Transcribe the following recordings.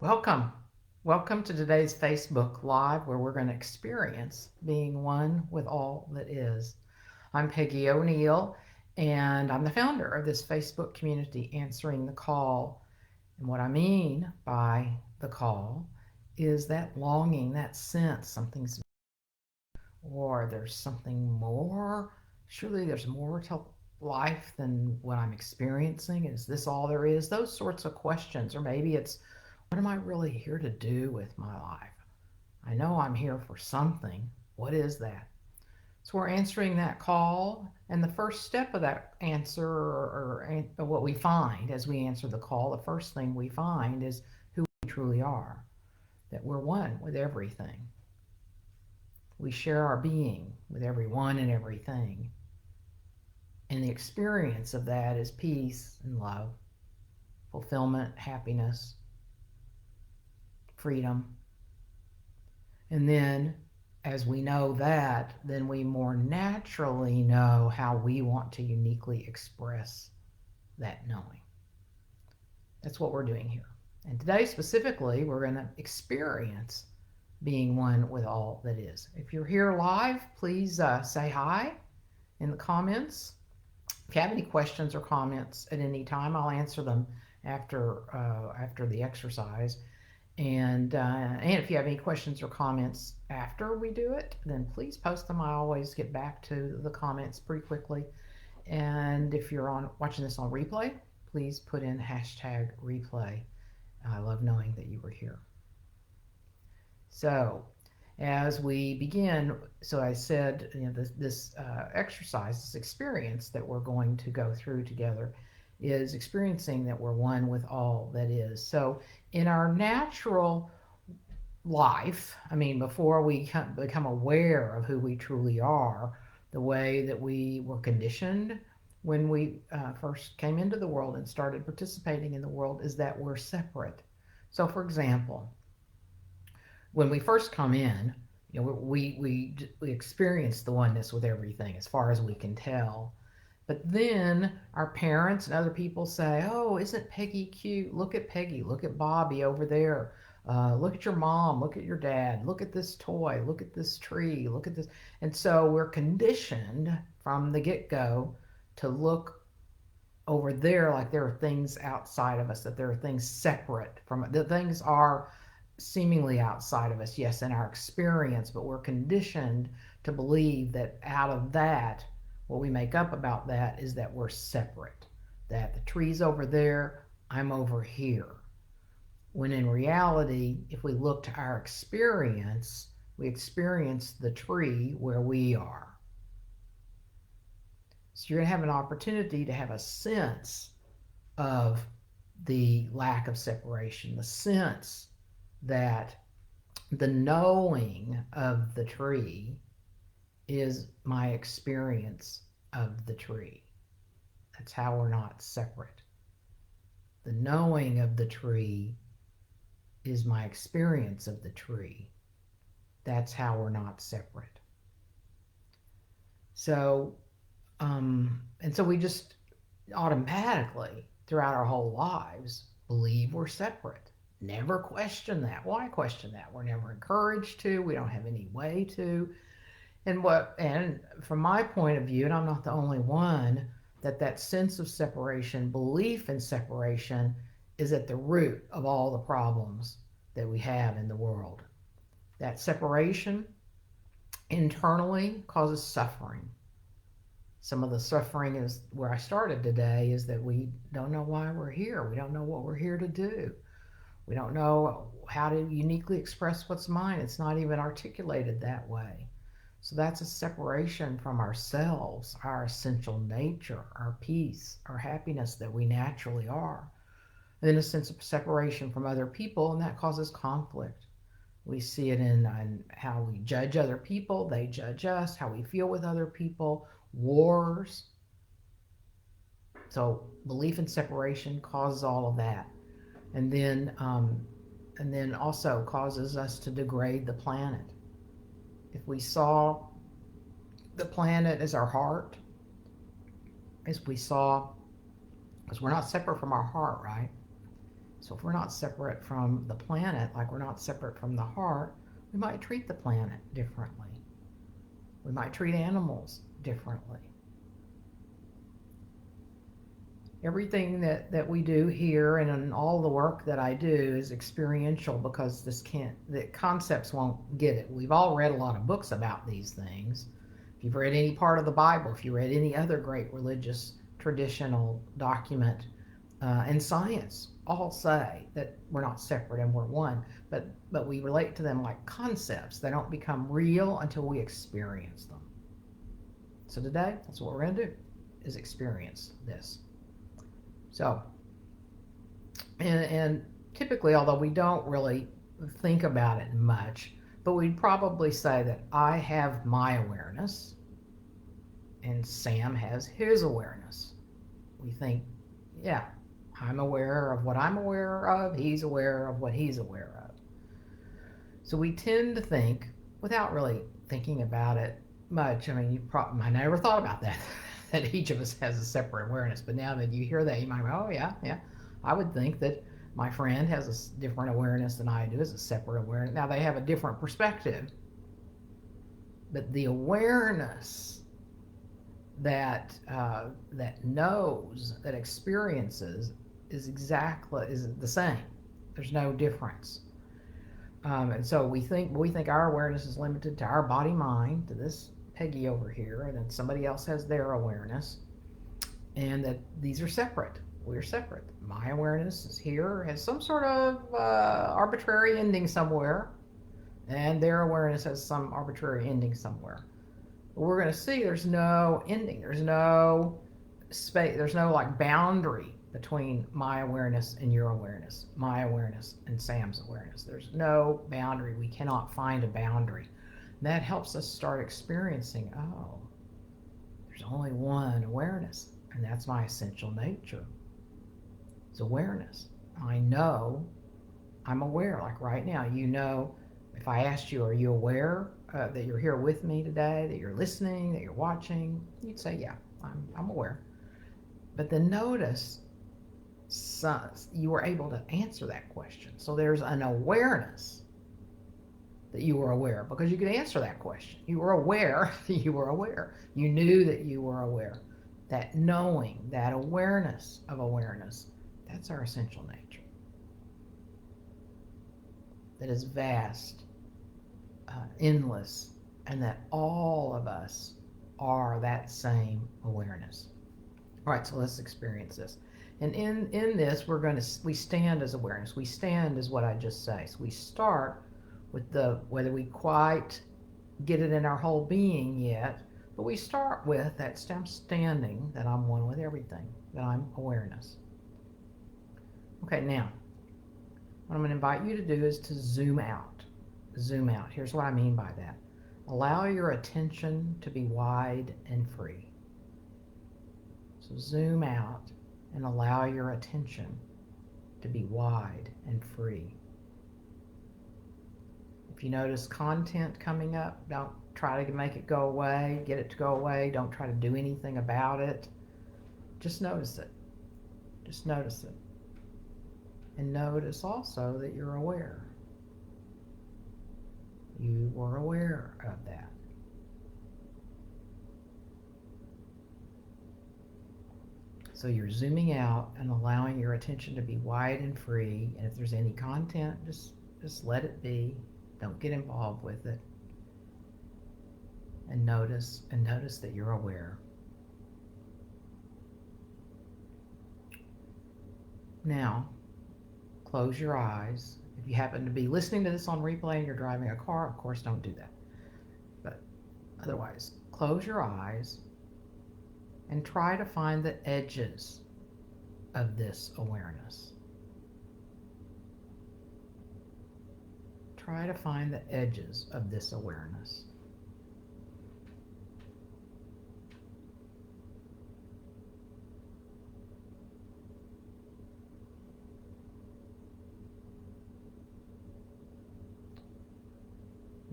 Welcome. Welcome to today's Facebook Live where we're going to experience being one with all that is. I'm Peggy O'Neill and I'm the founder of this Facebook community, Answering the Call. And what I mean by the call is that longing, that sense something's or there's something more. Surely there's more to life than what I'm experiencing. Is this all there is? Those sorts of questions. Or maybe it's, what am I really here to do with my life? I know I'm here for something. What is that? So we're answering that call, and the first step of that answer, or what we find as we answer the call, the first thing we find is who we truly are, that we're one with everything. We share our being with everyone and everything. And the experience of that is peace and love, fulfillment, happiness, freedom. And then, as we know that, then we more naturally know how we want to uniquely express that knowing. That's what we're doing here. And today, specifically, we're going to experience being one with all that is. If you're here live, please say hi in the comments. If you have any questions or comments at any time, I'll answer them after the exercise. And if you have any questions or comments after we do it, then please post them. I always get back to the comments pretty quickly. And if you're watching this on replay, please put in hashtag replay. I love knowing that you were here. So as we begin, so I said, this exercise, this experience that we're going to go through together is experiencing that we're one with all that is. So in our natural life, before we become aware of who we truly are, the way that we were conditioned when we first came into the world and started participating in the world is that we're separate. So for example, when we first come in, we experience the oneness with everything as far as we can tell. But then our parents and other people say, "Oh, isn't Peggy cute? Look at Peggy. Look at Bobby over there. Look at your mom. Look at your dad. Look at this toy. Look at this tree. Look at this." And so we're conditioned from the get-go to look over there like there are things outside of us, that there are things separate from the things are seemingly outside of us, yes, in our experience, but we're conditioned to believe that out of that, what we make up about that is that we're separate, that the tree's over there, I'm over here. When in reality, if we look to our experience, we experience the tree where we are. So you're going to have an opportunity to have a sense of the lack of separation, the sense that the knowing of the tree is my experience of the tree. That's how we're not separate. The knowing of the tree is my experience of the tree. That's how we're not separate. So, and so we just automatically, throughout our whole lives, believe we're separate. Never question that. Why question that? We're never encouraged to. We don't have any way to. And from my point of view, and I'm not the only one, that sense of separation, belief in separation, is at the root of all the problems that we have in the world. That separation internally causes suffering. Some of the suffering is where I started today, is that we don't know why we're here. We don't know what we're here to do. We don't know how to uniquely express what's mine. It's not even articulated that way. So that's a separation from ourselves, our essential nature, our peace, our happiness that we naturally are. And then a sense of separation from other people, and that causes conflict. We see it in how we judge other people, they judge us, how we feel with other people, wars. So belief in separation causes all of that. And then also causes us to degrade the planet. If we saw the planet as our heart, as we saw, because we're not separate from our heart, right? So if we're not separate from the planet, like we're not separate from the heart, we might treat the planet differently. We might treat animals differently. Everything that we do here and in all the work that I do is experiential, because the concepts won't get it. We've all read a lot of books about these things. If you've read any part of the Bible, if you read any other great religious traditional document, and science all say that we're not separate and we're one, but we relate to them like concepts. They don't become real until we experience them. So today, that's what we're going to do, is experience this. So, and typically, although we don't really think about it much, but we'd probably say that I have my awareness and Sam has his awareness. We think, yeah, I'm aware of what I'm aware of, he's aware of what he's aware of. So we tend to think, without really thinking about it much, I mean, I never thought about that, that each of us has a separate awareness. But now that you hear that, you might go, oh, yeah, I would think that my friend has a different awareness than I do, is a separate awareness. Now, they have a different perspective, but the awareness that knows, that experiences, is the same. There's no difference. And so we think our awareness is limited to our body mind, to this Peggy over here, and then somebody else has their awareness, and that these are separate. We're separate. My awareness is here, has some sort of arbitrary ending somewhere, and their awareness has some arbitrary ending somewhere. But we're going to see there's no ending. There's no space. There's no like boundary between my awareness and your awareness, my awareness and Sam's awareness. There's no boundary. We cannot find a boundary. And that helps us start experiencing, oh, there's only one awareness, and that's my essential nature. It's awareness. I know I'm aware. Like right now, you know, if I asked you, are you aware that you're here with me today, that you're listening, that you're watching? You'd say, yeah, I'm aware. But then notice, you were able to answer that question. So there's an awareness that you were aware, because you could answer that question. You were aware that you were aware. You knew that you were aware. That knowing, that awareness of awareness, that's our essential nature. That is vast, endless, and that all of us are that same awareness. All right, so let's experience this. And in this, we stand as awareness. We stand as what I just say. So we start with whether we quite get it in our whole being yet, but we start with that I'm standing, that I'm one with everything, that I'm awareness. Okay, now, what I'm going to invite you to do is to zoom out. Zoom out. Here's what I mean by that. Allow your attention to be wide and free. So zoom out and allow your attention to be wide and free. If you notice content coming up, don't try to make it go away, get it to go away. Don't try to do anything about it. Just notice it. Just notice it. And notice also that you're aware. You were aware of that. So you're zooming out and allowing your attention to be wide and free. And if there's any content, just let it be. Don't get involved with it. And notice that you're aware. Now, close your eyes. If you happen to be listening to this on replay and you're driving a car, of course, don't do that. But otherwise, close your eyes and try to find the edges of this awareness. Try to find the edges of this awareness.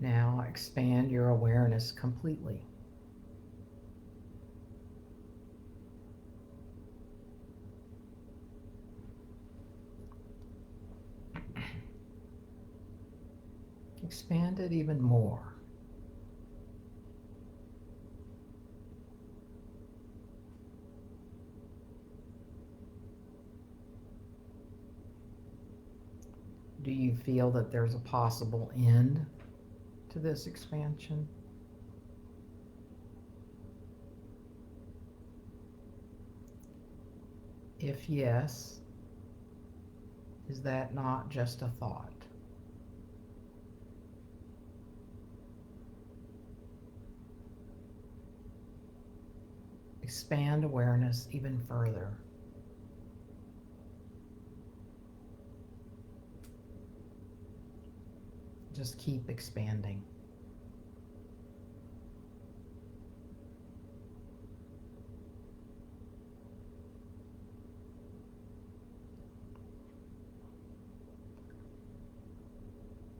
Now expand your awareness completely. Expand it even more. Do you feel that there's a possible end to this expansion? If yes, is that not just a thought? Expand awareness even further. Just keep expanding.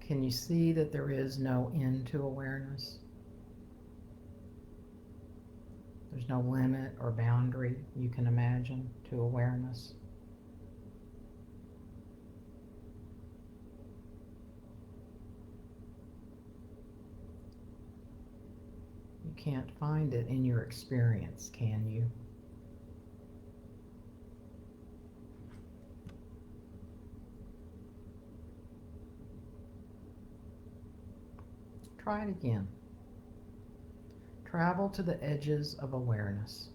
Can you see that there is no end to awareness? There's no limit or boundary you can imagine to awareness. You can't find it in your experience, can you? Try it again. Travel to the edges of awareness.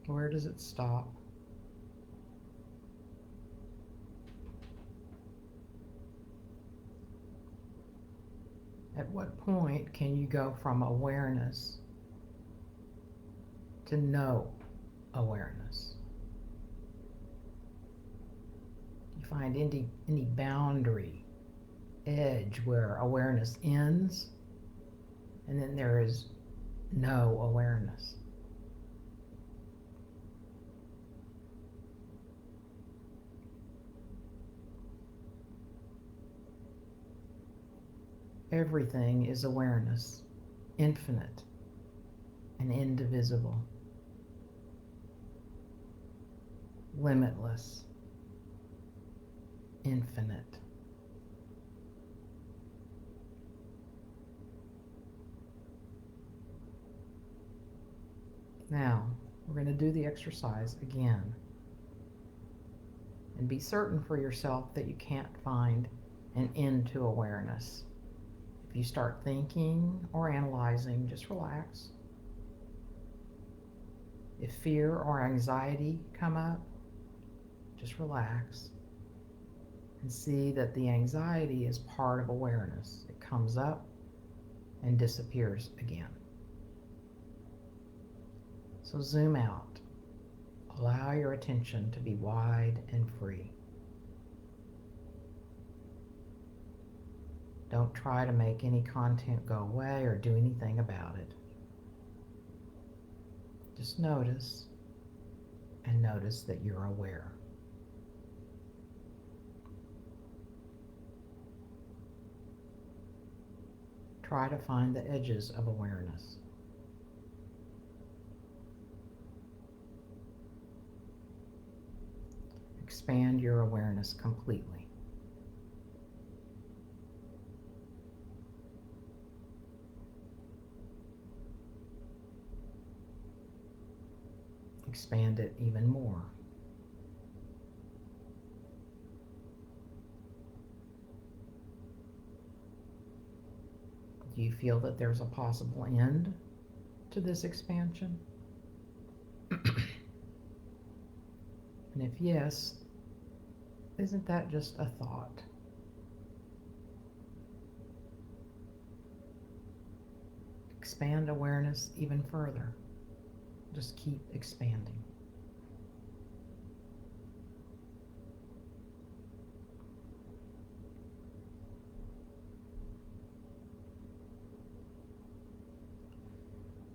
Where does it stop? At what point can you go from awareness to no awareness? Do you find any boundary, edge where awareness ends and then there is no awareness? Everything is awareness, infinite and indivisible, limitless, infinite. Now, we're going to do the exercise again. And be certain for yourself that you can't find an end to awareness. If you start thinking or analyzing, just relax. If fear or anxiety come up, just relax and see that the anxiety is part of awareness. It comes up and disappears again. So zoom out. Allow your attention to be wide and free. Don't try to make any content go away or do anything about it. Just notice, and notice that you're aware. Try to find the edges of awareness. Expand your awareness completely. Expand it even more. Do you feel that there's a possible end to this expansion? And if yes, isn't that just a thought? Expand awareness even further. Just keep expanding.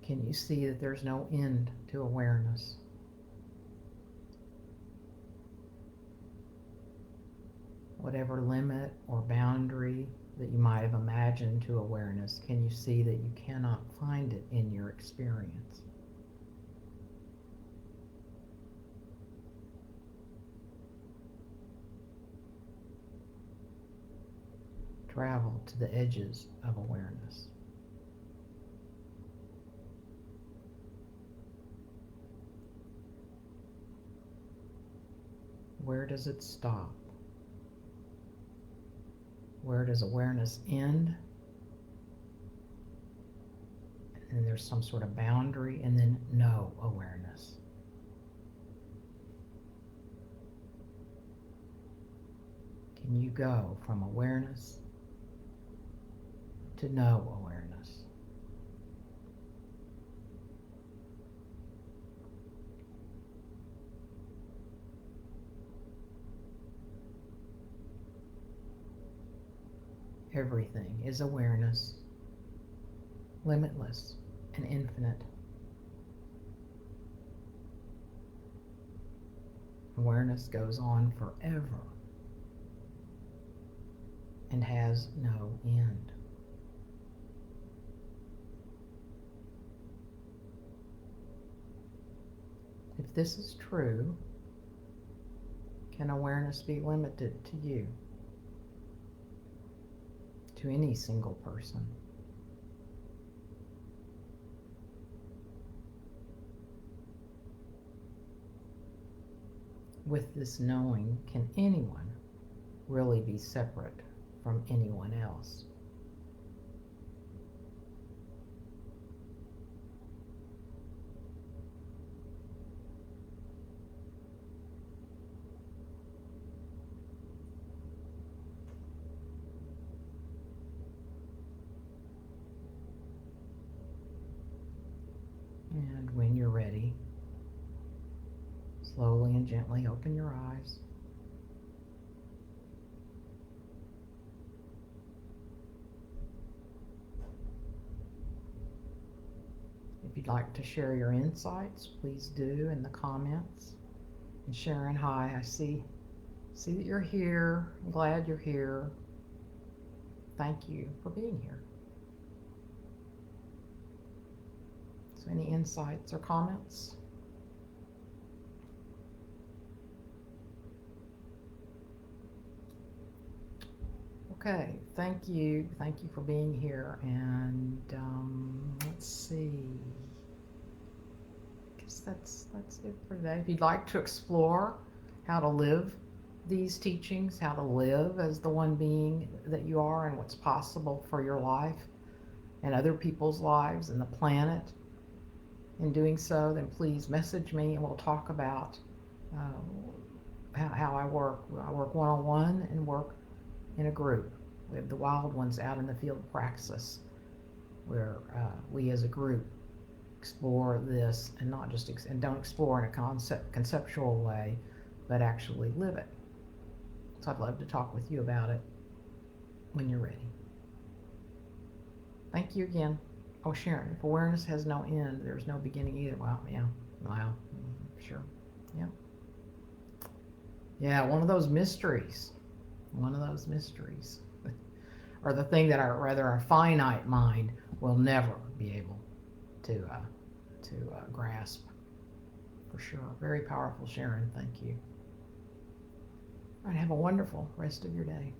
Can you see that there's no end to awareness? Whatever limit or boundary that you might have imagined to awareness, can you see that you cannot find it in your experience? Travel to the edges of awareness. Where does it stop? Where does awareness end? And there's some sort of boundary, and then no awareness. Can you go from awareness to no awareness? Everything is awareness, limitless and infinite. Awareness goes on forever and has no end. If this is true, can awareness be limited to you? To any single person? With this knowing, can anyone really be separate from anyone else? And when you're ready, slowly and gently open your eyes. If you'd like to share your insights, please do in the comments. And Sharon, hi, I see that you're here. I'm glad you're here. Thank you for being here. So any insights or comments? Okay, thank you. Thank you for being here. And let's see. I guess that's it for today. If you'd like to explore how to live these teachings, how to live as the one being that you are and what's possible for your life and other people's lives and the planet, in doing so, then please message me and we'll talk about how I work. I work one-on-one and work in a group. We have the wild ones out in the field of praxis, where we as a group explore this and not just and don't explore in a conceptual way, but actually live it. So I'd love to talk with you about it when you're ready. Thank you again. Oh, Sharon, if awareness has no end, there's no beginning either. Wow, yeah, wow, sure, yeah. Yeah, one of those mysteries. One of those mysteries. Or the thing that our finite mind will never be able to grasp. For sure. Very powerful, Sharon. Thank you. All right, have a wonderful rest of your day.